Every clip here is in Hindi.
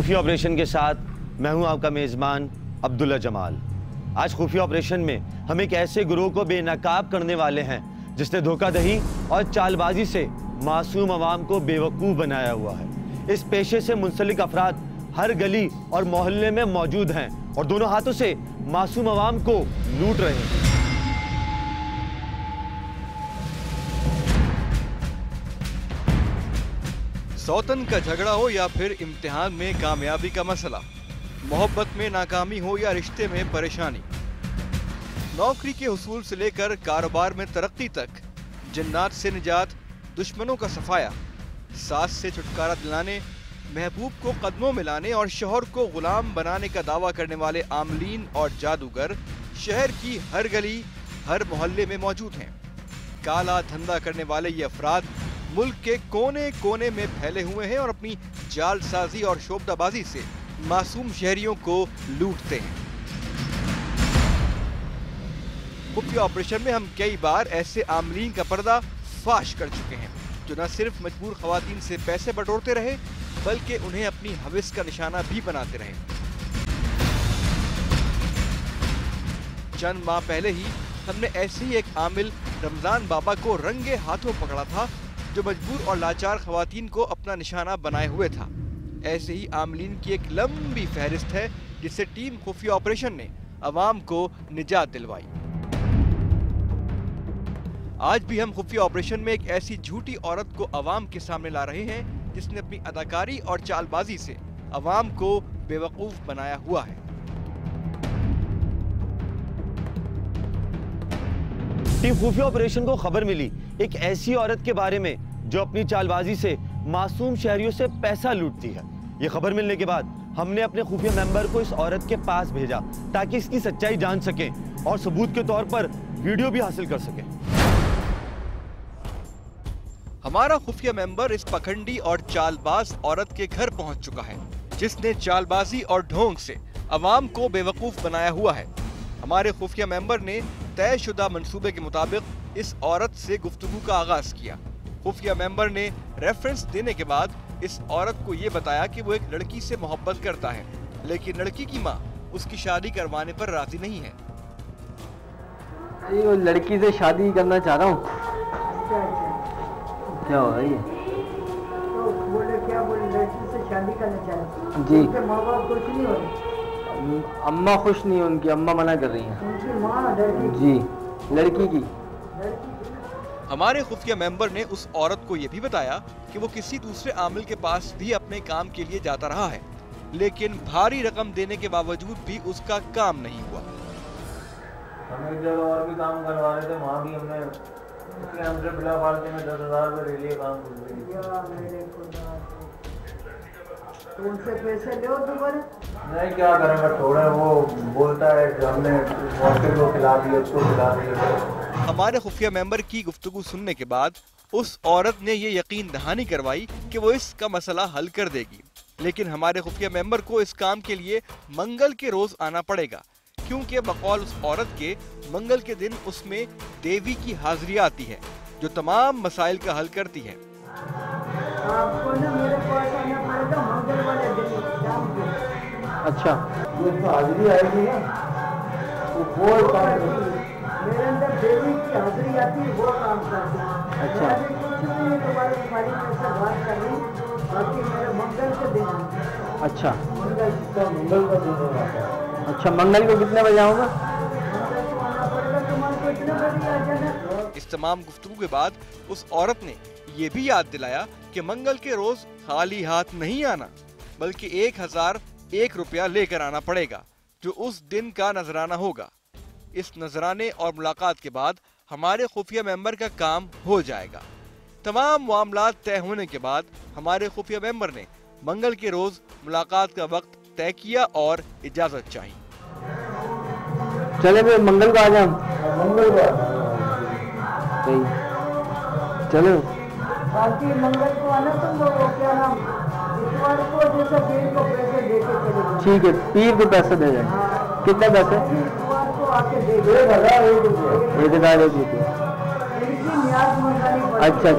खुफिया ऑपरेशन के साथ मैं हूं आपका मेज़बान अब्दुल्ला जमाल। आज खुफिया ऑपरेशन में हम एक ऐसे गिरोह को बेनकाब करने वाले हैं जिसने धोखाधड़ी और चालबाजी से मासूम अवाम को बेवकूफ़ बनाया हुआ है। इस पेशे से मुंसलिक अफराद हर गली और मोहल्ले में मौजूद हैं और दोनों हाथों से मासूम अवाम को लूट रहे हैं। सौतन का झगड़ा हो या फिर इम्तिहान में कामयाबी का मसला, मोहब्बत में नाकामी हो या रिश्ते में परेशानी, नौकरी के हुसूल से लेकर कारोबार में तरक्की तक, जिन्नात से निजात, दुश्मनों का सफाया, सास से छुटकारा दिलाने, महबूब को कदमों में लाने और शौहर को गुलाम बनाने का दावा करने वाले आमलीन और जादूगर शहर की हर गली, हर मोहल्ले में मौजूद हैं। काला धंधा करने वाले ये अफराद मुल्क के कोने कोने में फैले हुए हैं और अपनी जालसाजी और शोबदाबाजी से मासूम शहरियों को लूटते हैं। खुफिया ऑपरेशन में हम कई बार ऐसे आमलीन का पर्दा फाश कर चुके हैं जो न सिर्फ मजबूर खवातीन से पैसे बटोरते रहे बल्कि उन्हें अपनी हविस का निशाना भी बनाते रहे। चंद माह पहले ही हमने ऐसे ही एक आमिल रमजान बाबा को रंगे हाथों पकड़ा था जो मजबूर और लाचार खवातीन को अपना निशाना बनाए हुए था। ऐसे ही आमलीन की एक लंबी फहरिस्त है जिससे टीम खुफिया ऑपरेशन ने अवाम को निजात दिलवाई। आज भी हम खुफिया ऑपरेशन में एक ऐसी झूठी औरत को अवाम के सामने ला रहे हैं जिसने अपनी अदाकारी और चालबाजी से अवाम को बेवकूफ बनाया हुआ है। टीम खुफिया ऑपरेशन को खबर मिली एक ऐसी औरत के बारे में जो अपनी चालबाजी से मासूम शहरियों से पैसा लूटती है। ये खबर मिलने के बाद हमने अपने खुफिया मेंबर को इस औरत के पास भेजा ताकि इसकी सच्चाई जान सकें और सबूत के तौर पर वीडियो भी हासिल कर सकें। हमारा खुफिया मेंबर इस पखंडी और चालबाज औरत के घर पहुंच चुका है जिसने चालबाजी और ढोंग से अवाम को बेवकूफ बनाया हुआ है। हमारे खुफिया मेंबर ने तयशुदा मंसूबे के मुताबिक इस औरत से गुफ्तगू का आगाज किया। खुफिया मेंबर ने रेफरेंस देने के बाद इस औरत को ये बताया कि वो एक लड़की से मोहब्बत करता है लेकिन लड़की की माँ उसकी शादी करवाने पर राजी नहीं है। वो लड़की से शादी करना चाह रहा हूँ। क्या हो रही है? तो बोले क्या बोले लड़की से शादी करना चाह रहे जी। उनके माँ बाप खुश नहीं हो रहे? अम्मा खुश नहीं है, उनकी अम्मा मना कर रही हैं। उनकी माँ लड़की जी, लड़की की। हमारे खुफिया मेंबर ने उस औरत को ये भी बताया कि वो किसी दूसरे आमिल के पास भी अपने काम के लिए जाता रहा है लेकिन भारी रकम देने के बावजूद भी उसका काम नहीं हुआ। हम एक जगह और भी काम करवा रहे थे, वहाँ भी हमने हमसे बिना फालतू में 10,000 रुपये ले लिए काम कर। तो उनसे पैसे लो दोबारा? नहीं, क्या करेंगे, थोड़ा वो बोलता है कि हमने मौके को खिला दिया, उसको खिला दिया। हमारे खुफिया मेंबर की गुफ्तगू सुनने के बाद उस औरत ने ये यकीन दहानी करवाई कि वो इसका मसला हल कर देगी लेकिन हमारे खुफिया मेंबर को इस काम के लिए मंगल के रोज आना पड़ेगा क्योंकि बकौल उस औरत के मंगल के दिन उसमें देवी की हाजिरी आती है जो तमाम मसाइल का हल करती है। आपको ना मेरे पास आना पड़ेगा मंगल वाले दिन शाम को। अच्छा, उसमें हाजिरी आएगी ना, वो मेरे अंदर देवी की हाजिरी आती है, वो काम करती है। अच्छा। कुछ नहीं तुम्हारे खाली पैसा बात कर रही बाकी मेरे मंगल के दिन आना। अच्छा, मंगल का दिन होगा। अच्छा, मंगल को कितने बजे आऊँगा? मंगल को आना पड़ेगा, तुम्हारे कितने बजे आ जाना। इस तमाम गुफ्तगू के बाद उस औरत ने ये भी याद दिलाया कि मंगल के रोज खाली हाथ नहीं आना बल्कि 1,001 रुपया लेकर आना पड़ेगा जो उस दिन का नजराना होगा। इस नजराने और मुलाकात के बाद हमारे खुफिया मेंबर का काम हो जाएगा। तमाम मामलात तय होने के बाद हमारे खुफिया मेंबर ने मंगल के रोज मुलाकात का वक्त तय किया और इजाजत चाहिए। चले फिर मंगल को आ जाओ। मंगल को चलो, बाकी मंगल को आना तुम लोगों क्या नाम इतवार को जैसे पीर को पैसे देके चले। ठीक है, पीर को पैसे दे जाए। कितने पैसे? इतवार को आके दे 1,001 रुपये। 1,001 रुपये। इनकी न्याज मंगानी पड़ेगी। अच्छा,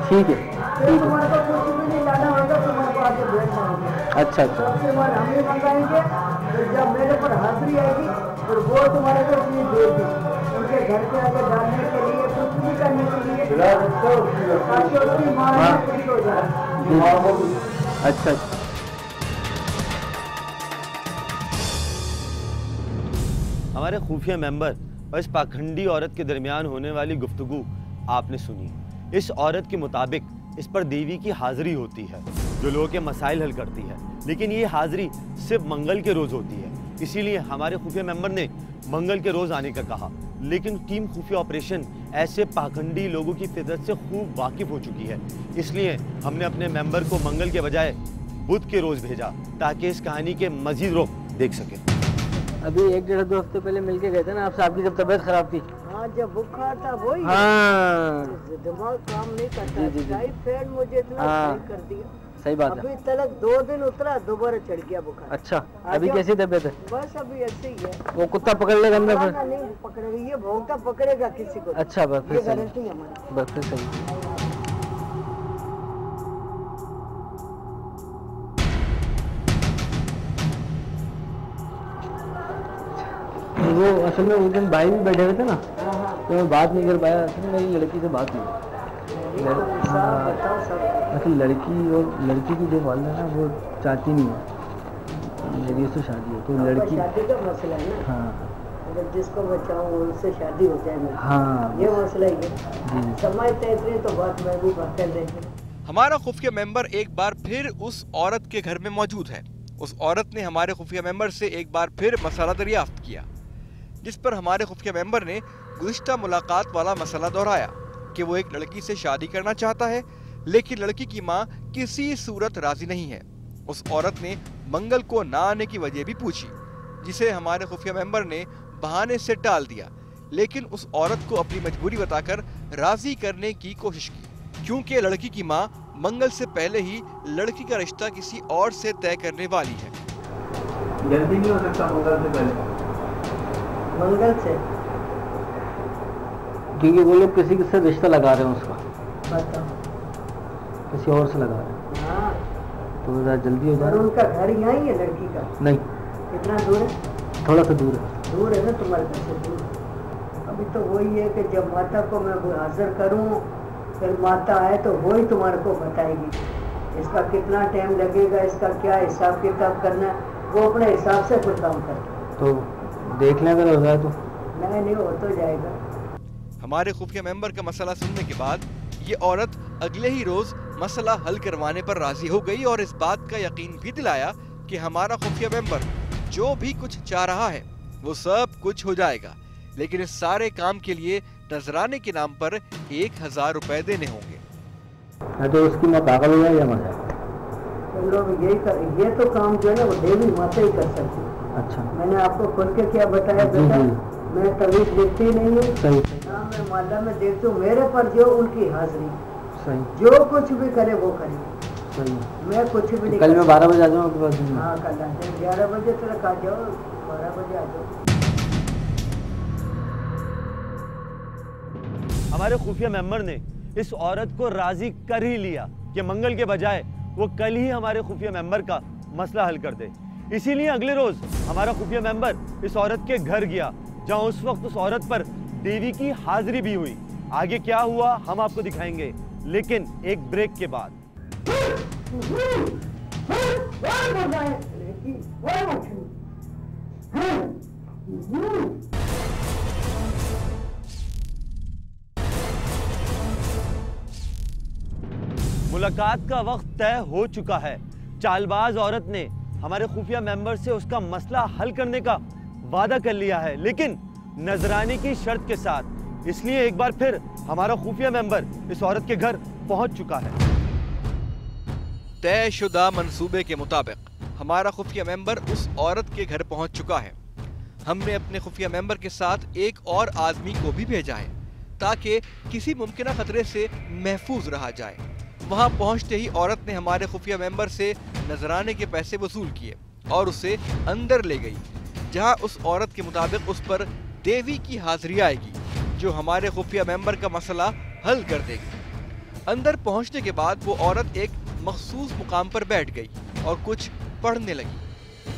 ठीक है, ठीक है। तुम्हारे को कुछ भी नहीं लाना होगा, तुम्हारे को आके बैठना होगा। अच्छा अच्छा। उसके बाद हम ही मंगाएंगे, तो जब मेरे पर हाजिरी आएगी और वो तुम्हारे को अपनी देगी उनके घर पे आके डालने के लिए, कुछ भी करने के लिए, ताकि उसकी माँ खुश हो जाए। अच्छा। हमारे खुफिया मेंबर और इस पाखंडी औरत के दरमियान होने वाली गुफ्तगू आपने सुनी। इस औरत के मुताबिक इस पर देवी की हाजिरी होती है जो लोगों के मसाइल हल करती है, लेकिन ये हाजिरी सिर्फ मंगल के रोज होती है। इसीलिए हमारे खुफिया मेंबर ने मंगल के रोज आने का कहा, लेकिन टीम खुफिया ऑपरेशन ऐसे पाखंडी लोगों की फितरत से खूब वाकिफ हो चुकी है। इसलिए हमने अपने मेंबर को मंगल के बजाय बुध के रोज भेजा ताकि इस कहानी के मजीद रुख देख सके। अभी 1-1.5-2 हफ्ते पहले मिलके गए थे ना आपसे, आपकी जब तबीयत खराब थी। हाँ, जब बुखार था वही। हाँ दिमाग काम नहीं करता। जी। टाइफाइड मुझे इतना सही कर दिया। सही बात है। अभी तलक 2 दिन उतरा, दोबारा चढ़ गया बुखार। अच्छा, अभी कैसी तबीयत है? बस अभी ऐसे ही है। वो कुत्ता पकड़ लेगा अंदर फिर? नहीं पकड़ेगा, ये भौंका पकड़ेगा किसी को। अच्छा, बस फिर ये सही। गारंटी है हमारी। बस फिर सही। वो असल में उस दिन भाई भी बैठे हुए थे ना, तो मैं बात नहीं कर पाया। असल में मेरी लड़की से बात हुई। असल लड़की और लड़की की जो वाल है ना, वो चाहती नहीं है मेरी उससे शादी हो, तो लड़की शादी का मसला है ना। हाँ, अगर जिसको मैं चाहूँ उनसे शादी हो जाए, हाँ ये मसला ही है। समझते इतनी तो बात मैं भी कर लेती। हमारा खुफिया मेंबर एक बार फिर उस औरत के घर में मौजूद है। उस औरत ने हमारे खुफिया मेंबर से एक बार फिर मसला दरियाफ्त किया, जिस पर हमारे खुफिया मेंबर ने गुज़िश्ता मुलाकात वाला मसला दोहराया कि वो एक लड़की से शादी करना चाहता है, लेकिन लड़की की माँ किसी सूरत राजी नहीं है। उस औरत ने मंगल को ना आने की वजह भी पूछी, जिसे हमारे खुफिया मेंबर ने बहाने से टाल दिया, लेकिन उस औरत को अपनी मजबूरी बताकर राजी करने की कोशिश की, क्योंकि लड़की की माँ मंगल से पहले ही लड़की का रिश्ता किसी और से तय करने वाली है। जल्दी नहीं हो सकता मंगल से पहले? मंगल से, क्योंकि वो लोग किसी से रिश्ता लगा रहे हैं उसका, बताओ। किसी और से लगा रहे हैं। हाँ, तो ज़रा जल्दी हो और जाए। उनका घर यहाँ ही है लड़की का? नहीं, कितना दूर है? थोड़ा सा दूर है। दूर है ना तुम्हारे घर से दूर। अभी तो वही है कि जब माता को मैं हाजिर करूं, फिर माता आए तो वही तुम्हारे को बताएगी इसका कितना टाइम लगेगा, इसका क्या हिसाब किताब करना है, वो अपने हिसाब से कुछ काम करता। तो देख लें अगर हो जाए तो। नहीं हो तो जाएगा। हमारे खुफिया मेंबर का मसला सुनने के बाद ये औरत अगले ही रोज मसला हल करवाने पर राजी हो गई और इस बात का यकीन भी दिलाया कि हमारा खुफिया मेंबर जो भी कुछ चाह रहा है वो सब कुछ हो जाएगा, लेकिन इस सारे काम के लिए नजराने के नाम पर 1000 रुपए देने होंगे। तो उसकी माँ पागल हो जाए या मर जाए? तुम लोग ये तो काम जो है ना वो देवी माता ही कर सकती है। अच्छा, मैंने आपको खुल के क्या बताया बेटा, मैं तभी देखती नहीं हूँ। सही ना मैं माता में देखती हूँ, मेरे पर जो उनकी हाजिरी, सही जो कुछ भी करे वो करे, सही। मैं कुछ भी नहीं। कल मैं 12 बजे आ जाऊँ आपके पास? हाँ, कल आ जाओ, 11 बजे तक आ जाओ, 12 बजे आ जाओ। हमारे खुफिया मेंबर ने इस औरत को राजी कर ही लिया कि मंगल के बजाय वो कल ही हमारे खुफिया मेंबर का मसला हल कर दे। इसीलिए अगले रोज हमारा खुफिया मेंबर इस औरत के घर गया, जहां उस वक्त उस औरत पर देवी की हाजिरी भी हुई। आगे क्या हुआ हम आपको दिखाएंगे, लेकिन एक ब्रेक के बाद। मुलाकात का वक्त तय हो चुका है। चालबाज औरत ने हमारे खुफिया मेंबर से उसका मसला हल करने का वादा कर लिया है, लेकिन नजराने की शर्त के साथ। इसलिए एक बार फिर हमारा खुफिया मेंबर इस औरत के घर पहुंच चुका है। तयशुदा मंसूबे के मुताबिक हमारा खुफिया मेंबर उस औरत के घर पहुंच चुका है। हमने अपने खुफिया मेंबर के साथ एक और आदमी को भी भेजा है ताकि किसी मुमकिन खतरे से महफूज रहा जाए। वहां पहुंचते ही औरत ने हमारे खुफिया मेंबर से नजराने के पैसे वसूल किए और उसे अंदर ले गई, जहां उस औरत के मुताबिक उस पर देवी की हाजिरी आएगी जो हमारे खुफिया मेंबर का मसला हल कर देगी। अंदर पहुंचने के बाद वो औरत एक मखसूस मुकाम पर बैठ गई और कुछ बढ़ने लगी।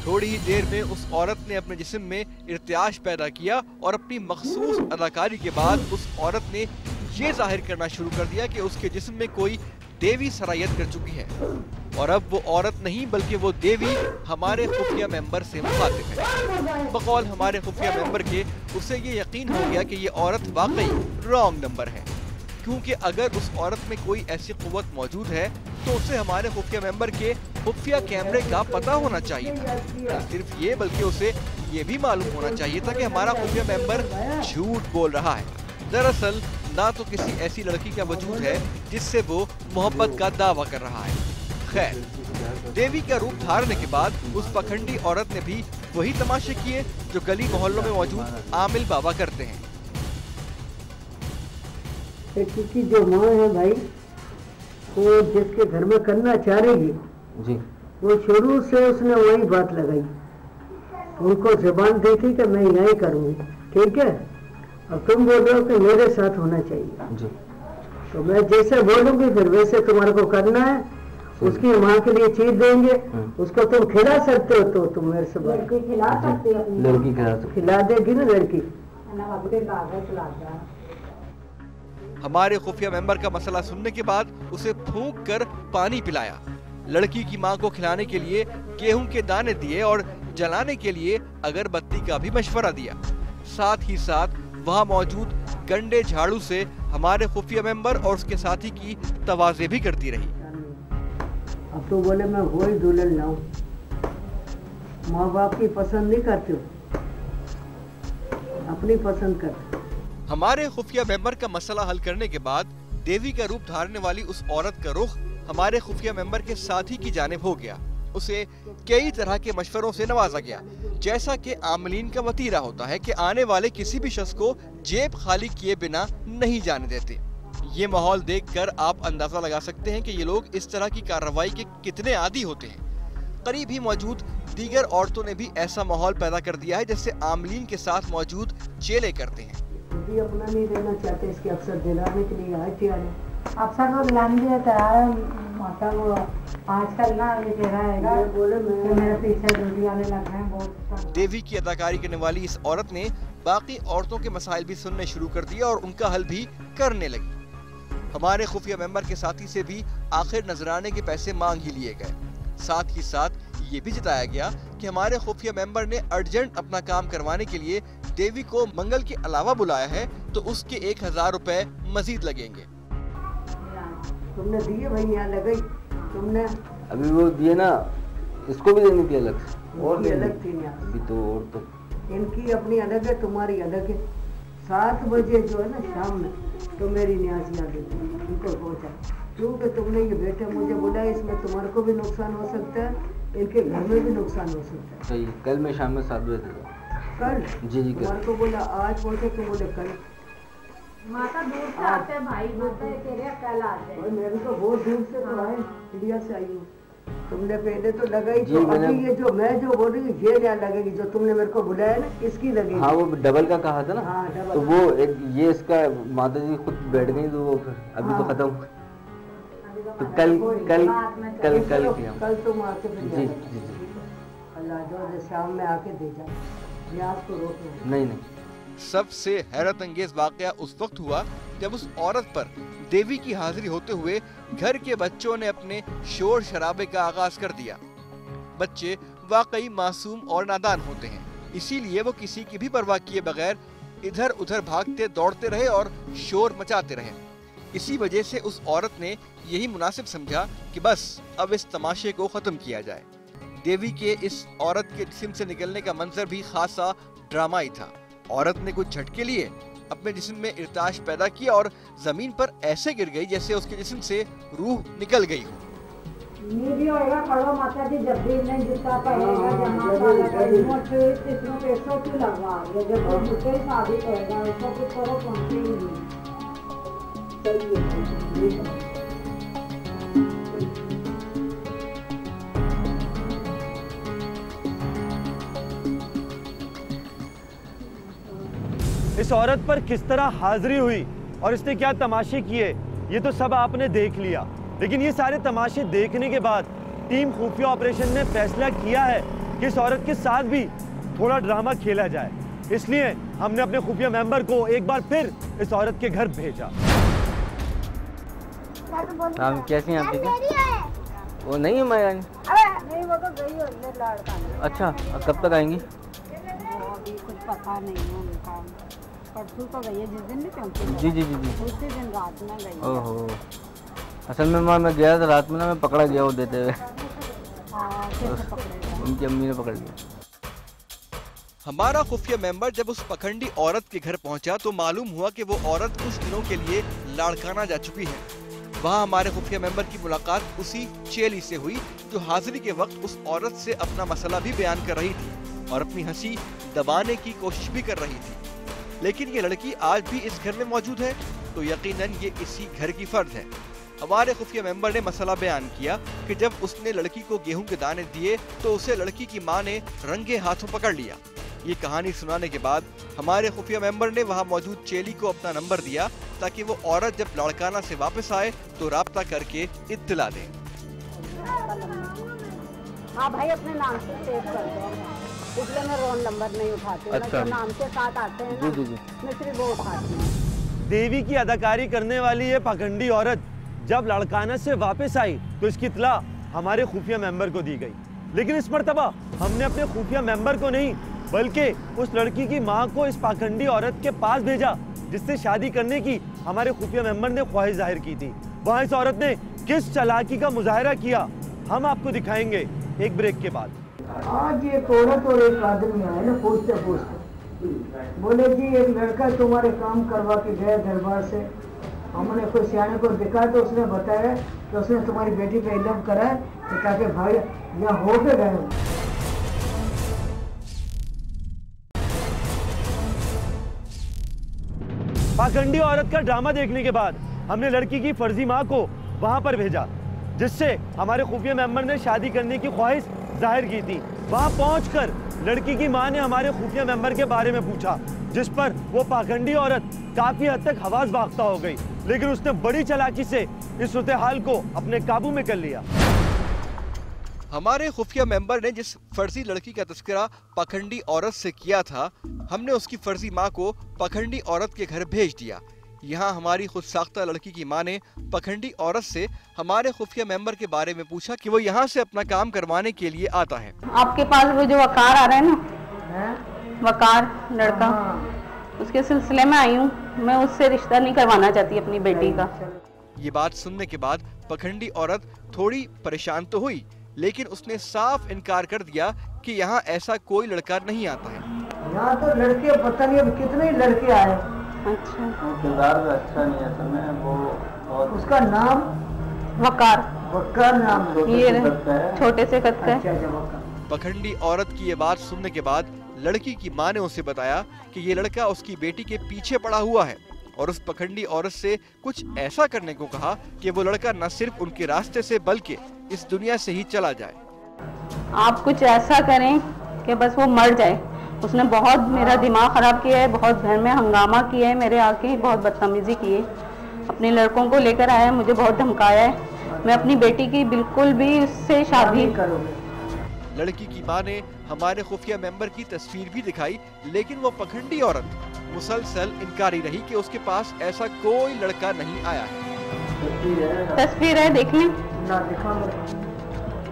थोड़ी ही देर में उस औरत ने अपने जिस्म में इर्तियाश पैदा किया और अपनी मखसूस अदाकारी के बाद उस औरत ने ये जाहिर करना शुरू कर दिया कि उसके जिस्म में कोई देवी सरायत कर चुकी है और अब वो औरत नहीं बल्कि वो देवी हमारे खुफिया मेंबर से मुखातिब है। बकौल हमारे खुफिया मेंबर के उसे ये यकीन हो गया कि ये औरत वाकई रॉन्ग नंबर है, क्योंकि अगर उस औरत में कोई ऐसी कुव्वत मौजूद है तो उसे हमारे खुफिया मेंबर के खुफिया कैमरे का पता होना चाहिए था। न सिर्फ ये बल्कि उसे ये भी मालूम होना चाहिए था कि हमारा खुफिया मेंबर झूठ बोल रहा है। दरअसल ना तो किसी ऐसी लड़की का वजूद है जिससे वो मोहब्बत का दावा कर रहा है। खैर, देवी का रूप धारने के बाद उस पखंडी औरत ने भी वही तमाशे किए जो गली मोहल्लों में मौजूद आमिल बाबा करते हैं। क्योंकि जो माँ है भाई, वो जिसके घर में करना चाह रही जी, वो शुरू से उसने वही बात लगाई, उनको जुबान दी थी कि मैं यही करूँगी, ठीक है। अब तुम बोल रहे हो कि मेरे साथ होना चाहिए जी, तो मैं जैसे बोलूंगी फिर वैसे तुम्हारे को करना है। उसकी माँ के लिए चीज देंगे, उसको तुम खिला सकते हो तो तुम मेरे से बात खिला सकते हो, लड़की खिला देगी ना लड़की। हमारे खुफिया मेंबर का मसला सुनने के बाद उसे फूंक कर पानी पिलाया, लड़की की मां को खिलाने के लिए गेहूं के दाने दिए और जलाने के लिए अगरबत्ती का भी मशवरा दिया। साथ ही साथ वहां मौजूद गंडे झाड़ू से हमारे खुफिया मेंबर और उसके साथी की तवाज़े भी करती रही। अब तो बोले मैं वही दुल्हन लाऊं, माँ बाप की पसंद नहीं करते हो, अपनी पसंद करते। हमारे खुफिया मेंबर का मसला हल करने के बाद देवी का रूप धारने वाली उस औरत का रुख हमारे खुफिया मेंबर के साथी की जानिब हो गया। उसे कई तरह के मशवरों से नवाजा गया, जैसा कि आमलीन का वतीरा होता है कि आने वाले किसी भी शख्स को जेब खाली किए बिना नहीं जाने देते। ये माहौल देखकर आप अंदाजा लगा सकते हैं कि ये लोग इस तरह की कार्रवाई के कितने आदी होते हैं। करीब ही मौजूद दीगर औरतों ने भी ऐसा माहौल पैदा कर दिया है जैसे आमलीन के साथ मौजूद चेले करते हैं। भी अपना नहीं देना चाहते, इसके अफसर दिलाने के लिए आए थे। अफसर को दिलाने के लिए तैयार है, मतलब आजकल ना ये कह रहा है बोले मेरे पीछे ड्यूटी आने लग रहे हैं बहुत। देवी की अदाकारी करने वाली इस औरत ने बाकी औरतों के मसाइल भी सुनने शुरू कर दिए और उनका हल भी करने लगी। हमारे खुफिया मेंबर के साथी से भी आखिर नजराने के पैसे मांग ही लिए गए। साथ ही साथ ये भी जताया गया कि हमारे खुफिया मेंबर ने अर्जेंट अपना काम करवाने के लिए देवी को मंगल के अलावा बुलाया है तो उसके 1000 रुपए मजीद लगेंगे। तुमने दिए भाई, यहाँ लगाई तुमने, अभी वो दिए ना, इसको भी देनी थी अलग से, और भी अलग थी यहाँ अभी तो और तो इनकी अपनी अलग है, तुम्हारी अलग है। 7 बजे जो है ना शाम में तो मेरी न्यासी आ गई, इनको पहुँचा, क्योंकि तुमने ये बेटे मुझे बुलाया, इसमें तुम्हारे को भी नुकसान हो सकता है, इनके घर में भी नुकसान हो सकता है। सही, कल मैं शाम में 7 बजे था। कल जी जी, तुम्हारे को बोला आज पहुँचे, तुम बोले कल। माता दूर से आते हैं भाई, माता कह रहे कल आते हैं। और मैं भी तो बहुत दूर से तो आए, इंडिया से आई हूँ। तुमने पहले तो लगाई, तो अभी ये जो मैं जो बोल रही हूँ ये क्या लगेगी, जो तुमने मेरे को बुलाया ना इसकी लगेगी। हाँ, वो डबल का कहा था ना। हाँ, डबल। तो वो एक ये इसका माता जी खुद बैठ गई, तो वो फिर अभी तो खत्म। तो कल कल कल कल कल तुम आके जी जी जी, अल्लाह जो शाम में आके दे जाओ, यहाँ को रोक नहीं नहीं। सबसे हैरत अंगेज वाकया उस वक्त हुआ जब उस औरत पर देवी की हाजिरी होते हुए घर के बच्चों ने अपने शोर शराबे का आगाज कर दिया। बच्चे वाकई मासूम और नादान होते हैं, इसीलिए वो किसी की भी परवाह किए बगैर इधर उधर भागते दौड़ते रहे और शोर मचाते रहे। इसी वजह से उस औरत ने यही मुनासिब समझा कि बस अब इस तमाशे को खत्म किया जाए। देवी के इस औरत के जिस्म से निकलने का मंजर भी खासा ड्रामाई था। औरत ने कुछ झटके लिए, अपने जिस्म में इर्ताश पैदा किया और जमीन पर ऐसे गिर गई जैसे उसके जिस्म से रूह निकल गई हो। भी होएगा पढ़ो माता जी, जब भी नहीं जितना पड़ेगा जमा इसमें पैसों क्यों लगवा, जब वो मुझे साबित होएगा उसको कुछ करो पहुँचे ही नहीं। इस औरत पर किस तरह हाजिरी हुई और इसने क्या तमाशे किए, ये तो सब आपने देख लिया। लेकिन ये सारे तमाशे देखने के बाद टीम खुफिया ऑपरेशन ने फैसला किया है कि इस औरत के साथ भी थोड़ा ड्रामा खेला जाए, इसलिए हमने अपने खुफिया मेंबर को एक बार फिर इस औरत के घर भेजा। हम कैसे हैं आप? वो नहीं है मैं नहीं, वो तो गई हो लड़का। अच्छा, अब कब तक आएंगी? वो अभी कुछ पता नहीं है उनका। परसों तो गई है, जिस दिन भी चौंकी जी जी जी जी, उसी दिन रात में गई। ओहो, असल में मैं गया था रात में ना, मैं पकड़ा गया वो देते हुए। हाँ, कैसे पकड़ेगा? उनकी अम्मी ने पकड़ लिया। हमारा खुफिया मेंबर जब उस पखंडी औरत के घर पहुंचा तो मालूम हुआ कि वो औरत कुछ दिनों के लिए लाड़काना जा चुकी है। वहां हमारे खुफिया मेंबर की मुलाकात उसी चेली से हुई जो हाजिरी के वक्त उस औरत से अपना मसला भी बयान कर रही थी और अपनी हंसी दबाने की कोशिश भी कर रही थी। लेकिन ये लड़की आज भी इस घर में मौजूद है तो यकीनन ये इसी घर की फर्द है। हमारे खुफिया मेंबर ने मसला बयान किया कि जब उसने लड़की को गेहूं के दाने दिए तो उसे लड़की की मां ने रंगे हाथों पकड़ लिया। ये कहानी सुनाने के बाद हमारे खुफिया मेंबर ने वहां मौजूद चेली को अपना नंबर दिया ताकि वो औरत जब लाड़काना से वापस आए तो राब्ता करके इत्तला दे। हाँ भाई, अपने नाम से सेव कर दो, इसलिए मैं रोल नंबर नहीं उठाती। अच्छा। जो नाम के साथ आते हैं ना, जी जी जी, मैं सिर्फ वो उठाती हूँ। देवी की अदाकारी करने वाली ये पाखंडी औरत जब लाड़काना से वापस आई तो इसकी इत्तला हमारे खुफिया मेंबर को दी गई। लेकिन इस मर्तबा हमने अपने खुफिया मेंबर को नहीं बल्कि उस लड़की की मां को इस पाखंडी औरत के पास भेजा जिससे शादी करने की हमारे खुफिया मेंबर ने ख्वाहिश जाहिर की थी। वहां इस औरत ने किस चालाकी का मुजाहरा किया हम आपको दिखाएंगे एक ब्रेक के बाद। आज एक औरत और एक आदमी आए ना, पूछते पूछते बोले जी एक लड़का तुम्हारे काम करवा के गया दरबार से, हमने कोई सियाने को दिखा तो उसने बताया कि उसने तुम्हारी बेटी का इल्म करा है तो ताकि भाई यहाँ हो के गए। पाखंडी औरत का ड्रामा देखने के बाद हमने लड़की की फर्जी मां को वहां पर भेजा जिससे हमारे खुफिया मेंबर ने शादी करने की ख्वाहिश जाहिर की थी। वहां पहुंचकर लड़की की मां ने हमारे खुफिया मेंबर के बारे में पूछा जिस पर वो पाखंडी औरत काफी हद तक हवास बाख्ता हो गई, लेकिन उसने बड़ी चालाकी से इस सूरत-ए-हाल को अपने काबू में कर लिया। हमारे खुफिया मेंबर ने जिस फर्जी लड़की का तस्करा पखंडी औरत से किया था, हमने उसकी फर्जी मां को पखंडी औरत के घर भेज दिया। यहाँ हमारी खुद साख्ता लड़की की मां ने पखंडी औरत से हमारे खुफिया मेंबर के बारे में पूछा कि वो यहाँ से अपना काम करवाने के लिए आता है। आपके पास वो जो वकार आ रहा है ना, वकार लड़का, उसके सिलसिले में आई हूँ। मैं उससे रिश्ता नहीं करवाना चाहती अपनी बेटी का। ये बात सुनने के बाद पखंडी औरत थोड़ी परेशान तो हुई, लेकिन उसने साफ इनकार कर दिया कि यहाँ ऐसा कोई लड़का नहीं आता है। यहाँ तो लड़के पता नहीं अब कितने लड़के आए। अच्छा, किरदार भी अच्छा नहीं है असल में वो, और उसका नाम वकार, वक्कार नाम है। ये छोटे से कद का है। अच्छा अच्छा, वक्कार। पखंडी औरत की ये बात सुनने के बाद लड़की की मां ने उसे बताया कि ये लड़का उसकी बेटी के पीछे पड़ा हुआ है और उस पखंडी औरत से कुछ ऐसा करने को कहा कि वो लड़का न सिर्फ उनके रास्ते से बल्कि इस दुनिया से ही चला जाए। आप कुछ ऐसा करें कि बस वो मर जाए। उसने बहुत मेरा दिमाग खराब किया है, बहुत घर में हंगामा किया है, मेरे आके बहुत बदतमीजी की है, अपने लड़कों को लेकर आया है, मुझे बहुत धमकाया है। मैं अपनी बेटी की बिल्कुल भी उससे शादी करोगे। लड़की की मां ने हमारे खुफिया मेंबर की तस्वीर भी दिखाई, लेकिन वो पखंडी औरत मुसलसल इनकारी रही कि उसके पास ऐसा कोई लड़का नहीं आया है। तस्वीर है, देख लें। ना दिखा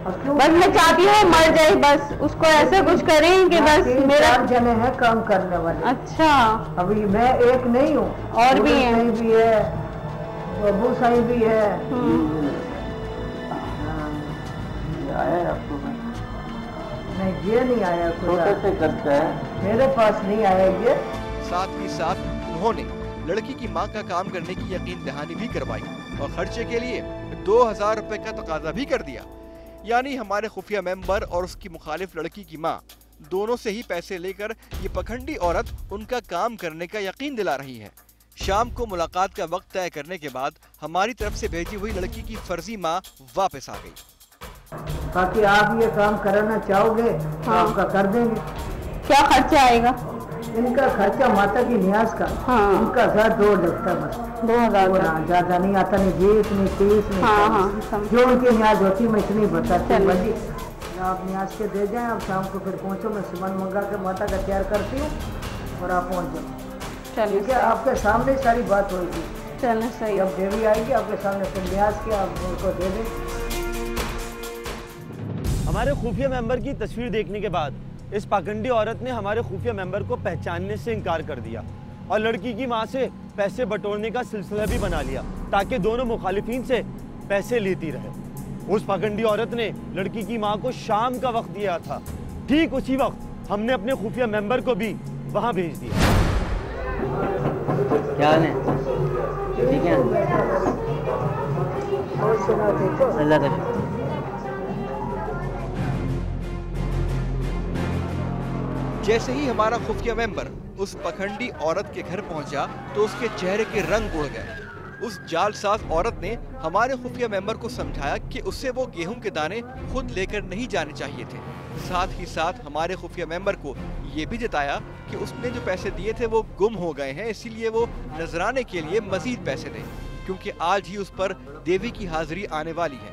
बस मैं चाहती हूँ मर जाए, बस उसको ऐसा कुछ करें कि बस मेरा। 4 जने हैं काम करने वाले। अच्छा, अभी मैं एक नहीं हूँ, और भी हैं। साईं भी है, बाबू साईं भी है। आया है आपको में? नहीं ये नहीं आया, छोटे से करता है, मेरे पास नहीं आया ये। साथ ही साथ उन्होंने लड़की की मां का काम करने की यकीन दहानी भी करवाई और खर्चे के लिए 2000 रुपए का तकाजा भी कर दिया। यानी हमारे खुफिया मेंबर और उसकी मुखालिफ लड़की की मां दोनों से ही पैसे लेकर ये पखंडी औरत उनका काम करने का यकीन दिला रही है। शाम को मुलाकात का वक्त तय करने के बाद हमारी तरफ से भेजी हुई लड़की की फर्जी मां वापस आ गई। बाकी आप ये काम कराना चाहोगे तो आपका कर देंगे। क्या खर्चा आएगा? इनका खर्चा माता की न्याज का हाँ। इनका 1002 लगता है बस, 2000 वो का। ना ज्यादा नहीं आता, नहीं 20 नहीं 30 नहीं हाँ 40। हाँ समझ। जो उनकी न्याज होती मैं इतनी बताती हूँ चलिए। बल्कि आप न्याज के दे जाएं, आप शाम को फिर पहुँचो, मैं सामान मंगा के माता का तैयार करती हूँ और आप पहुँच जाओ। चलिए ठीक है, आपके सामने सारी बात होगी। चलो सही। जब देवी आएगी आपके सामने फिर न्याज के आप उनको दे दें। हमारे खुफिया मेंबर की तस्वीर देखने के बाद इस पाखंडी औरत ने हमारे खुफिया मेंबर को पहचानने से इनकार कर दिया और लड़की की मां से पैसे बटोरने का सिलसिला भी बना लिया ताकि दोनों मुखालिफिन से पैसे लेती रहे। उस पाखंडी औरत ने लड़की की मां को शाम का वक्त दिया था। ठीक उसी वक्त हमने अपने खुफिया मेंबर को भी वहां भेज दिया। क्या हाल है? ठीक है, और सुना देखो अल्लाह का शुक्र। जैसे ही हमारा खुफिया मेंबर उस पखंडी औरत के घर पहुंचा तो उसके चेहरे के रंग उड़ गए। उस जालसाज औरत ने हमारे खुफिया मेंबर को समझाया कि उससे वो गेहूं के दाने खुद लेकर नहीं जाने चाहिए थे। साथ ही साथ हमारे खुफिया मेंबर को ये भी जताया कि उसने जो पैसे दिए थे वो गुम हो गए हैं, इसीलिए वो नजराने के लिए मजीद पैसे दें, क्योंकि आज ही उस पर देवी की हाजिरी आने वाली है।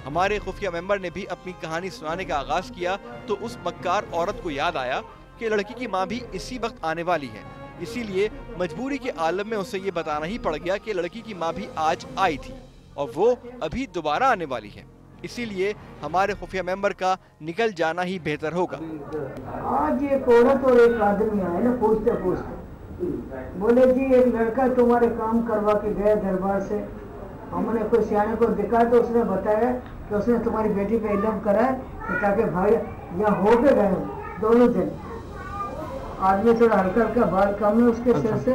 हमारे खुफिया मेंबर ने भी अपनी कहानी सुनाने का आगाज किया तो उस मक्कार औरत को याद आया कि लड़की की मां भी इसी वक्त आने वाली है, इसीलिए मजबूरी के आलम में उसे ये बताना ही पड़ गया कि लड़की की मां भी आज आई थी और वो अभी दोबारा आने वाली है। इसीलिए हमारे खुफिया मेंबर का निकल जाना ही बेहतर होगा। आज एक औरत और एक आदमी आए ना, पूछते पूछते बोले जी एक लड़का तुम्हारे काम करवा के गया दरबार से, हमने कोई सियाने को दिखा तो उसने बताया कि उसने तुम्हारी बेटी पे इल्म करा है ताकि भाई यहाँ हो के गए दोनों जन। आदमी थोड़ा हल्का हल्का बाल कम है उसके सिर से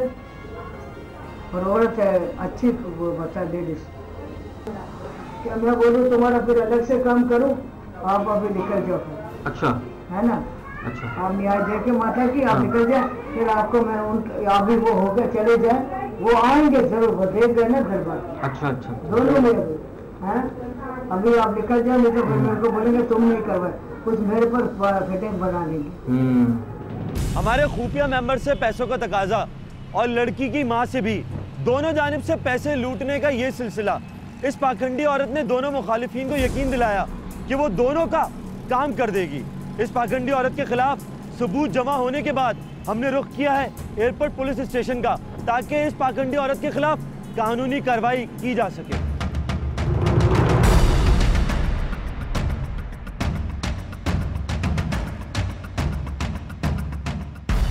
और औरत अच्छी वो बता लेडीज। क्या मैं बोलूँ तुम्हारा फिर अलग से काम करूँ, आप अभी निकल जाओ। अच्छा, है ना, अच्छा, आप न्याय दे के माता की आप निकल जाए, फिर आपको मैं उन आप भी वो होकर चले जाए, वो आएंगे जरूर, वो देख गए ना दरबार। अच्छा, अच्छा, दोनों में हैं, अभी आप निकल जाए, नहीं तो फिर मेरे को बोलेंगे तुम नहीं करवाए, कुछ मेरे पर फिटिंग बना देंगे। हमारे खुफिया मेंबर से पैसों का तकाजा और लड़की की मां से भी दोनों जानिब से पैसे लूटने का ये सिलसिला, इस पाखंडी औरत ने दोनों मुखालिफिन को यकीन दिलाया कि वो दोनों का काम कर देगी। इस पाखंडी औरत के खिलाफ सबूत जमा होने के बाद हमने रुख किया है एयरपोर्ट पुलिस स्टेशन का, ताकि इस पाखंडी औरत के खिलाफ कानूनी कार्रवाई की जा सके।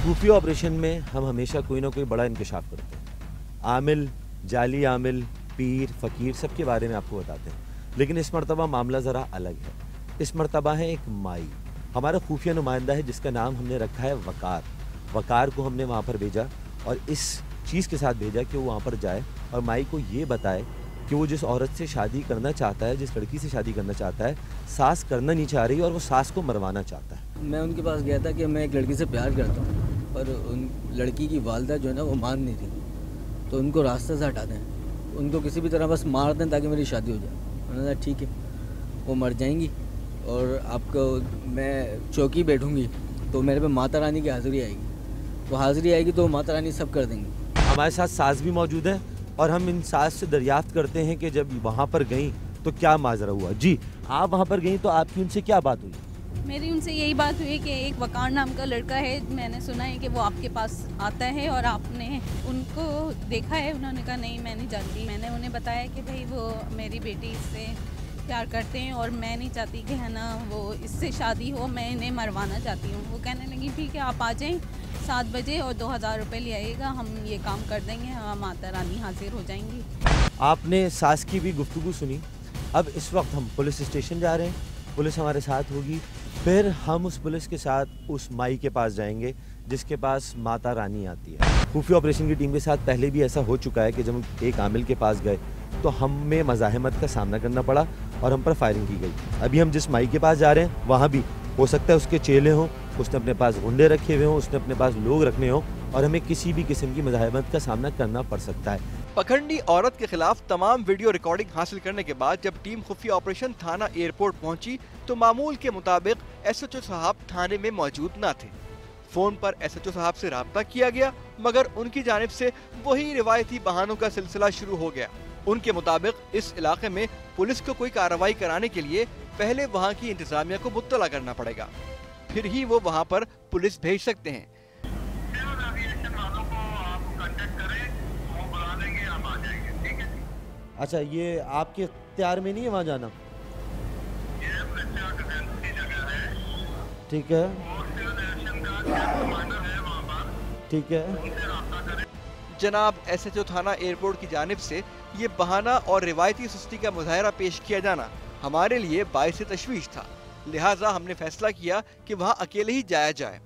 खुफिया ऑपरेशन में हम हमेशा कोई ना कोई बड़ा इंकशाफ करते हैं। आमिल, जाली आमिल, पीर, फकीर सबके बारे में आपको बताते हैं, लेकिन इस मरतबा मामला ज़रा अलग है। इस मरतबा है एक माई, हमारा खुफिया नुमाइंदा है जिसका नाम हमने रखा है वकार। वकार को हमने वहाँ पर भेजा और इस चीज़ के साथ भेजा कि वो वहाँ पर जाए और माई को ये बताए कि वो जिस औरत से शादी करना चाहता है, जिस लड़की से शादी करना चाहता है, सास करना नहीं चाह रही और वो सास को मरवाना चाहता है। मैं उनके पास गया था कि मैं एक लड़की से प्यार करता हूँ, पर उन लड़की की वालदा जो है ना वो मान नहीं रही, तो उनको रास्ते से हटा दें, उनको किसी भी तरह बस मार दें ताकि मेरी शादी हो जाए। उन्होंने कहा ठीक है, वो मर जाएंगी और आपको मैं चौकी बैठूंगी तो मेरे पे माता रानी की हाज़िरी आएगी, तो हाज़िरी आएगी तो माता रानी सब कर देंगी। हमारे साथ सास भी मौजूद है और हम इन सास से दरियाफ्त करते हैं कि जब वहाँ पर गई तो क्या माजरा हुआ। जी, आप वहाँ पर गई तो आपकी उनसे क्या बात हुई? मेरी उनसे यही बात हुई कि एक वकार नाम का लड़का है, मैंने सुना है कि वो आपके पास आता है और आपने उनको देखा है। उन्होंने कहा नहीं मैं नहीं जानती। मैंने उन्हें बताया कि भाई वो मेरी बेटी इससे प्यार करते हैं और मैं नहीं चाहती कि है ना वो इससे शादी हो, मैं इन्हें मरवाना चाहती हूँ। वो कहने लगी ठीक है आप आ जाएं 7 बजे और 2000 रुपये ले आइएगा, हम ये काम कर देंगे, माता रानी हाजिर हो जाएंगी। आपने सास की भी गुफ्तगू सुनी। अब इस वक्त हम पुलिस स्टेशन जा रहे हैं, पुलिस हमारे साथ होगी, फिर हम उस पुलिस के साथ उस माई के पास जाएंगे जिसके पास माता रानी आती है। खुफिया ऑपरेशन की टीम के साथ पहले भी ऐसा हो चुका है कि जब हम एक आमिल के पास गए तो हमें मज़ाहमत का सामना करना पड़ा और हम पर फायरिंग की गई। अभी हम जिस माई के पास जा रहे हैं वहाँ भी हो सकता है उसके चेले हों, उसने अपने पास गुंडे रखे हुए हों, उसने अपने पास लोग रखने हों और हमें किसी भी किस्म की मज़ाहमत का सामना करना पड़ सकता है। पखंडी औरत के खिलाफ तमाम वीडियो रिकॉर्डिंग हासिल करने के बाद जब टीम खुफिया ऑपरेशन थाना एयरपोर्ट पहुंची तो मामूल के मुताबिक SHO साहब थाने में मौजूद न थे। फोन पर SHO साहब से राब्ता किया गया, मगर उनकी जानिब से वही रिवायती बहानों का सिलसिला शुरू हो गया। उनके मुताबिक इस इलाके में पुलिस को कोई कार्रवाई कराने के लिए पहले वहाँ की इंतजामिया को मुत्तला करना पड़ेगा, फिर ही वो वहाँ पर पुलिस भेज सकते हैं। अच्छा, ये आपके इख्तियार में नहीं है वहाँ जाना? ठीक है, ठीक है। जनाब SHO थाना एयरपोर्ट की जानिब से ये बहाना और रिवायती सुस्ती का मुजाहरा पेश किया जाना हमारे लिए बाइस तशवीश था। लिहाजा हमने फैसला किया कि वहाँ अकेले ही जाया जाए,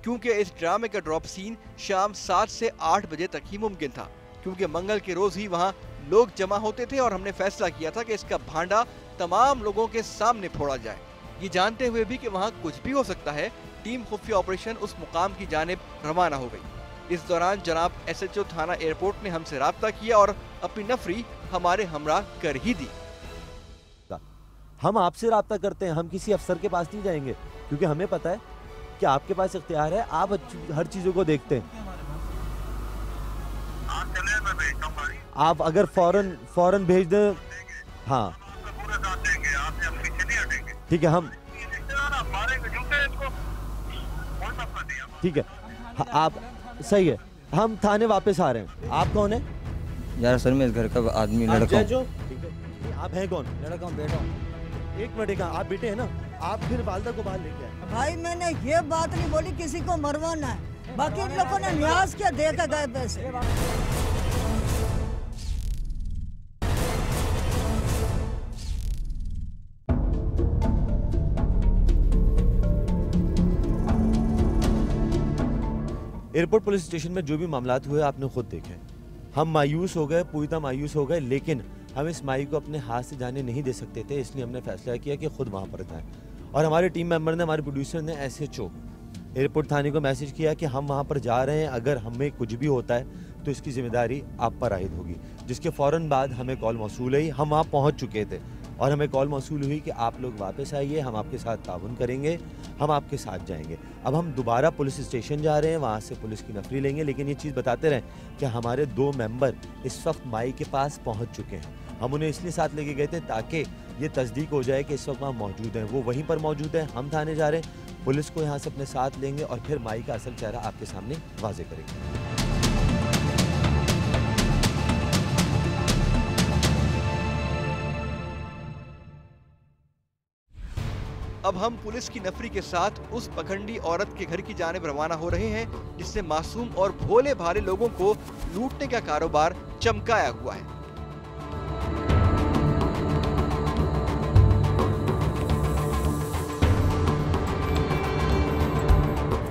क्योंकि इस ड्रामे का ड्रॉप सीन शाम 7 से 8 बजे तक ही मुमकिन था, क्योंकि मंगल के रोज ही वहाँ लोग जमा होते थे और हमने फैसला किया था कि इसका भांडा तमाम लोगों के सामने फोड़ा जाए। ये जानते हुए भी कि वहाँ कुछ भी हो सकता है, टीम खुफिया ऑपरेशन उस मुकाम की जानिब रवाना हो गई। इस दौरान जनाब SHO थाना एयरपोर्ट ने हमसे राब्ता किया और अपनी नफरी हमारे हमरा कर ही दी। हम आपसे राब्ता करते हैं, हम किसी अफसर के पास नहीं जाएंगे, क्योंकि हमें पता है कि आपके पास इख्तियार है, आप हर चीजों को देखते हैं। आप अगर फौरन भेज दें, हाँ ठीक है, हम ठीक है, आप सही है, हम थाने वापस आ रहे हैं। आप कौन है? यार सर मैं इस घर का आदमी लड़का हूँ। ठीक है, आप हैं कौन? लड़का हूँ, बेटा हूँ। एक मिनट का, आप बेटे हैं ना? आप फिर वालदा को बाहर लेके आए। भाई मैंने ये बात नहीं बोली किसी को मरवाना है, बाकी इन लोगों ने न्याज क्या दे के गए पैसे। एयरपोर्ट पुलिस स्टेशन में जो भी मामलात हुए आपने खुद देखे। हम मायूस हो गए, पूरी तरह मायूस हो गए, लेकिन हम इस माई को अपने हाथ से जाने नहीं दे सकते थे, इसलिए हमने फैसला किया कि खुद वहाँ पर जाएं। और हमारे टीम मेंबर ने, हमारे प्रोड्यूसर ने SHO एयरपोर्ट थाने को मैसेज किया कि हम वहाँ पर जा रहे हैं, अगर हमें कुछ भी होता है तो इसकी जिम्मेदारी आप पर आयद होगी। जिसके फ़ौरन बाद हमें कॉल मौसूल हुई, हम वहाँ पहुँच चुके थे और हमें कॉल मौसूल हुई कि आप लोग वापस आइए, हम आपके साथ ताउन करेंगे, हम आपके साथ जाएंगे। अब हम दोबारा पुलिस स्टेशन जा रहे हैं, वहाँ से पुलिस की नफरी लेंगे, लेकिन ये चीज़ बताते रहें कि हमारे 2 मेंबर इस वक्त माई के पास पहुँच चुके हैं। हम उन्हें इसलिए साथ लेके गए थे ताकि ये तस्दीक हो जाए कि इस वक्त वहाँ मौजूद हैं, वो वहीं पर मौजूद हैं, हम थाने जा रहे हैं, पुलिस को यहाँ से अपने साथ लेंगे और फिर माई का असल चेहरा आपके सामने वाजे करेंगे। अब हम पुलिस की नफरी के साथ उस पखंडी औरत के घर की जानिब रवाना हो रहे हैं, जिसने मासूम और भोले भाले लोगों को लूटने का कारोबार चमकाया हुआ है।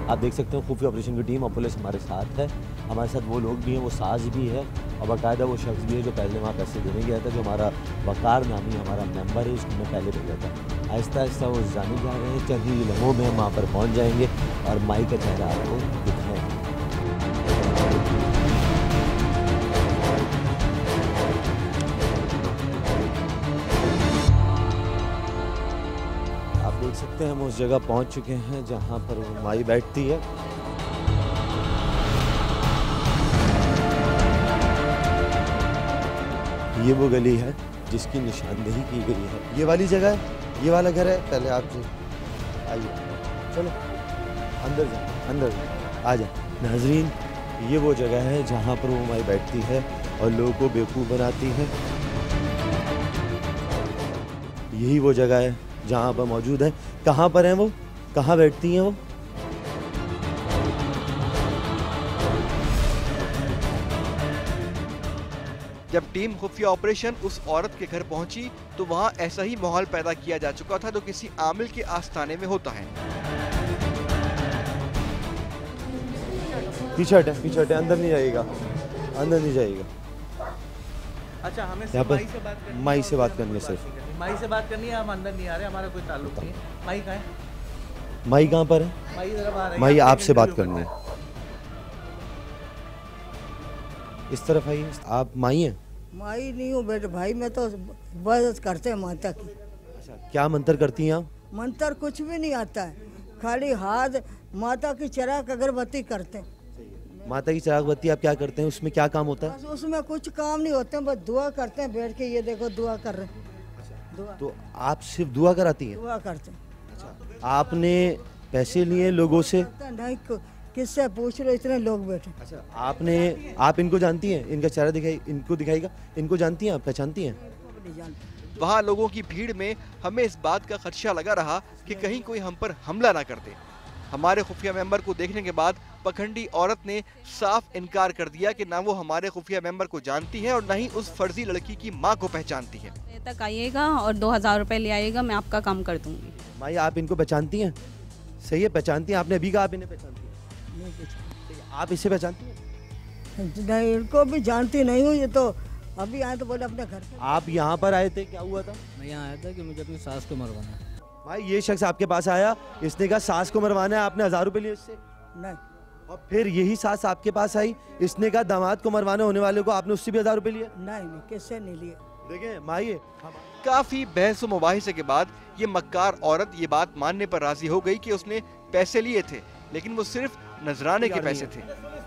आप देख सकते हैं खुफिया ऑपरेशन की टीम और पुलिस हमारे साथ है। हमारे साथ वो लोग भी हैं, वो साज भी है और बाकायदा वो शख्स भी है जो पहले वहाँ पैसे देने गया था, जो हमारा वकार नामी हमारा मेंबर है, उसको मैं पहले भेजा था। आहिस्ता आहिस्ता वो जाने जा रहे हैं, चंद ही लम्हों में हम वहाँ पर पहुँच जाएंगे और माई का चेहरा आपको दिखाएंगे। आप देख सकते हैं हम उस जगह पहुँच चुके हैं जहाँ पर वो माई बैठती है। ये वो गली है जिसकी निशानदेही की गई है, ये वाली जगह है, ये वाला घर है। पहले आप आइए, चलो अंदर जाए, अंदर आ जाए। नाजरीन, ये वो जगह है जहाँ पर वो माई बैठती है और लोगों को बेवकूफ़ बनाती है। यही वो जगह है जहाँ पर मौजूद है। कहाँ पर हैं वो, कहाँ बैठती हैं वो? जब टीम खुफिया ऑपरेशन उस औरत के घर पहुंची तो वहां ऐसा ही माहौल पैदा किया जा चुका था जो किसी आमिल के आस्थाने में होता है। पीछे हटे, पीछे हटे, अंदर नहीं जाइएगा, अंदर नहीं जाइएगा। अच्छा, हमें यहाँ पर माई से बात करनी है, सिर्फ माई से बात करनी है। हम अंदर नहीं आ रहे, हमारा कोई ताल्लुक नहीं है। माई कहाँ है? माई कहाँ पर है? माई जरा बाहर है। माई आपसे बात करनी है, इस तरफ आइए। आप माई हैं? माई नहीं हूँ बेटे भाई, मैं तो बस करते हैं माता की। अच्छा, क्या मंत्र करती हैं आप? मंत्र कुछ भी नहीं आता है, खाली हाथ माता की चिराग अगरबत्ती करते। माता की चिराग बत्ती आप क्या करते हैं, उसमें क्या काम होता है? बस उसमें कुछ काम नहीं होते, बस दुआ करते हैं बैठ के। ये देखो दुआ कर रहे हैं। दुआ तो आप सिर्फ दुआ कराती हैं? दुआ करते हैं। आपने पैसे लिए लोगों से? नहीं, किससे पूछ रहे, इतने लोग बैठे। अच्छा, आप इनको जानती हैं? इनका चेहरा दिखाएगा, इनको जानती हैं आप, पहचानती हैं? वहाँ लोगों की भीड़ में हमें इस बात का खदशा लगा रहा कि कहीं कोई हम पर हमला ना कर दे। हमारे खुफिया मेंबर को देखने के बाद पखंडी औरत ने साफ इनकार कर दिया कि ना वो हमारे खुफिया मेंबर को जानती है और ना ही उस फर्जी लड़की की मां को पहचानती है। तक आइएगा और 2000 रुपए ले आइएगा, मैं आपका काम कर दूंगी। माई, आप इनको पहचानती हैं? सही है, पहचानती हैं। आपने अभी कहा आप इन्हें पहचानती हैं। आप इसे पहचानती हैं? नहीं, इनको भी जानती नहीं हूँ। ये तो अभी आए तो बोले अपने घर। आप यहाँ पर आए थे, क्या हुआ था? मैं यहाँ आया था कि मुझे अपनी सास को मरवाना है। भाई, ये शख्स आपके पास आया, इसने कहा सास को मरवाना है, आपने 1000 रुपए लिए इससे? नहीं। और फिर यही सास आपके पास आई, इसने कहा दामाद को मरवाने होने वाले को, आपने उससे भी 1000 रुपए लिए? नहीं, किससे नहीं लिए। देखें माई, काफी बहस व मुबाहिसे के बाद ये मक्कार औरत ये बात मानने पर राजी हो गई कि उसने पैसे लिए थे, लेकिन वो सिर्फ नजराने के पैसे थे।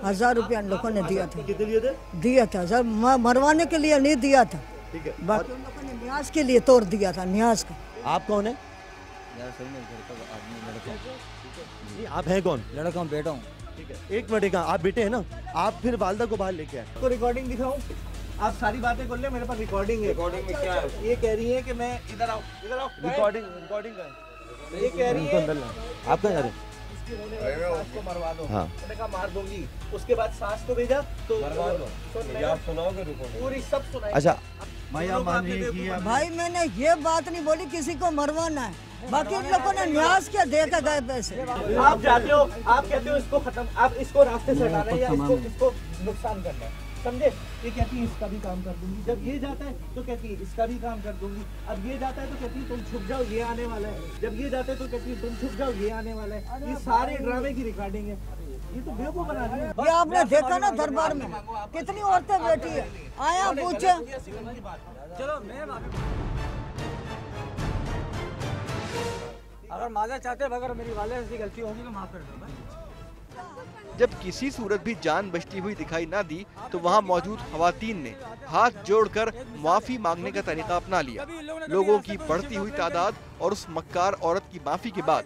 1000 रुपया लोगों ने दिया था। कितने लिए थे? दिया था 1000, मरवाने के लिए नहीं दिया था। ठीक है। बाकी उन लोगों ने न्याज के लिए तोड़ दिया था, न्याज का। आप कौन है? आप हैं कौन? लड़का हूँ, बेटा हूँ। ठीक है, एक मिनट का, आप बेटे हैं ना? आप फिर वालदा को बाहर लेके आए। को रिकॉर्डिंग दिखाऊं? आप सारी बातें कर ले, मेरे पास रिकॉर्डिंग है। रिकॉर्डिंग में क्या है? ये कह रही है कि मैं इधर आओ। रिकॉर्डिंग का है। ये कह रही है आप कहाँ जा रहे हैं? सास को मरवा दो। हाँ। मैंने कहा मार दूंगी। उसके बाद सास को भेजा तो मरवा दो। सुनाओगे पूरी सब सुनाई। अच्छा भाई, आप मान रही है कि भाई मैंने ये बात नहीं बोली किसी को मरवाना है, बाकी उन लोगों ने न्याज के दे के गए पैसे। आप जाते हो, आप कहते हो इसको खत्म, आप इसको रास्ते से हटाना है या इसको नुकसान करना है, समझे? ये कहती है इसका भी काम कर दूंगी। जब ये जाता है तो कहती है इसका भी काम कर दूंगी। अब ये जाता है तो कहती है तुम छुप जाओ, ये आने वाला है। जब ये जाता है तो कहती है तुम छुप जाओ, ये आने वाला है। ये सारे ड्रामे की रिकॉर्डिंग है। ये तो बेवकूफ बना दी है। ये आपने देखा ना दरबार में कितनी औरतें बैठी है, आया पूछे। चलो मैं अगर माजा चाहते हैं, अगर मेरी वाले से गलती होगी तो माफ कर दो। जब किसी सूरत भी जान बचती हुई दिखाई ना दी तो वहां मौजूद खवातीन ने हाथ जोड़कर माफी मांगने का तरीका अपना लिया। लोगों की बढ़ती हुई तादाद और उस मक्कार औरत की माफी के बाद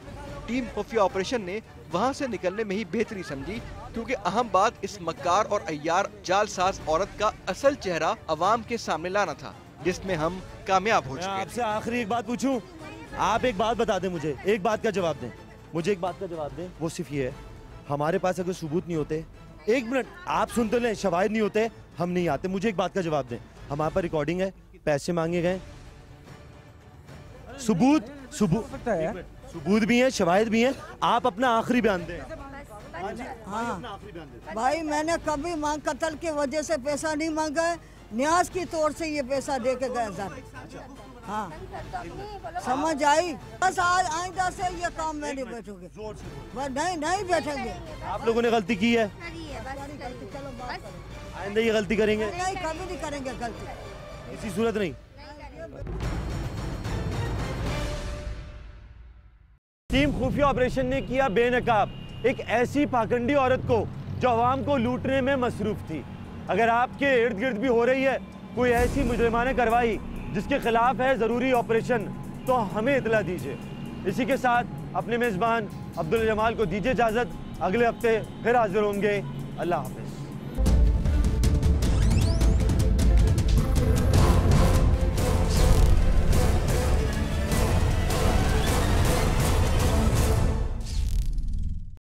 टीम खुफिया ऑपरेशन ने वहां से निकलने में ही बेहतरी समझी, क्योंकि अहम बात इस मक्कार और अय्यार जालसाज औरत का असल चेहरा अवाम के सामने लाना था, जिसमें हम कामयाब हो चुके थे। आपसे आखिरी एक बात पूछूं, आप एक बात बता दें मुझे, एक बात का जवाब दें मुझे, एक बात का जवाब दें। वो सिर्फ ये है, हमारे पास अगर सबूत नहीं होते, एक मिनट आप सुनते लें, शवाहिद नहीं होते, हम नहीं आते। मुझे एक बात का जवाब दें, हमारे पर रिकॉर्डिंग है, पैसे मांगे गए, सबूत भी है, शवाहिद भी है। आप अपना आखिरी बयान दें। हाँ भाई, मैंने कभी मांग कत्ल की वजह से पैसा नहीं मांगा है, न्याज की तौर से ये पैसा दे के गए सर। हाँ, समझ आई। बस आज आइंदा से ये काम में नहीं बैठोगे, नहीं बैठेंगे। आप लोगों ने गलती की है, आइंदा ये गलती करेंगे नहीं, कभी नहीं करेंगे गलती, किसी सूरत नहीं। टीम खुफिया ऑपरेशन ने किया बेनकाब एक ऐसी पाखंडी औरत को जो अवाम को लूटने में मसरूफ थी। अगर आपके इर्द गिर्द भी हो रही है कोई ऐसी मुजरिमाना कार्रवाई जिसके खिलाफ है ज़रूरी ऑपरेशन, तो हमें इतला दीजिए। इसी के साथ अपने मेज़बान अब्दुल जमाल को दीजिए इजाज़त। अगले हफ्ते फिर हाजिर होंगे। अल्लाह हाफ़िज़।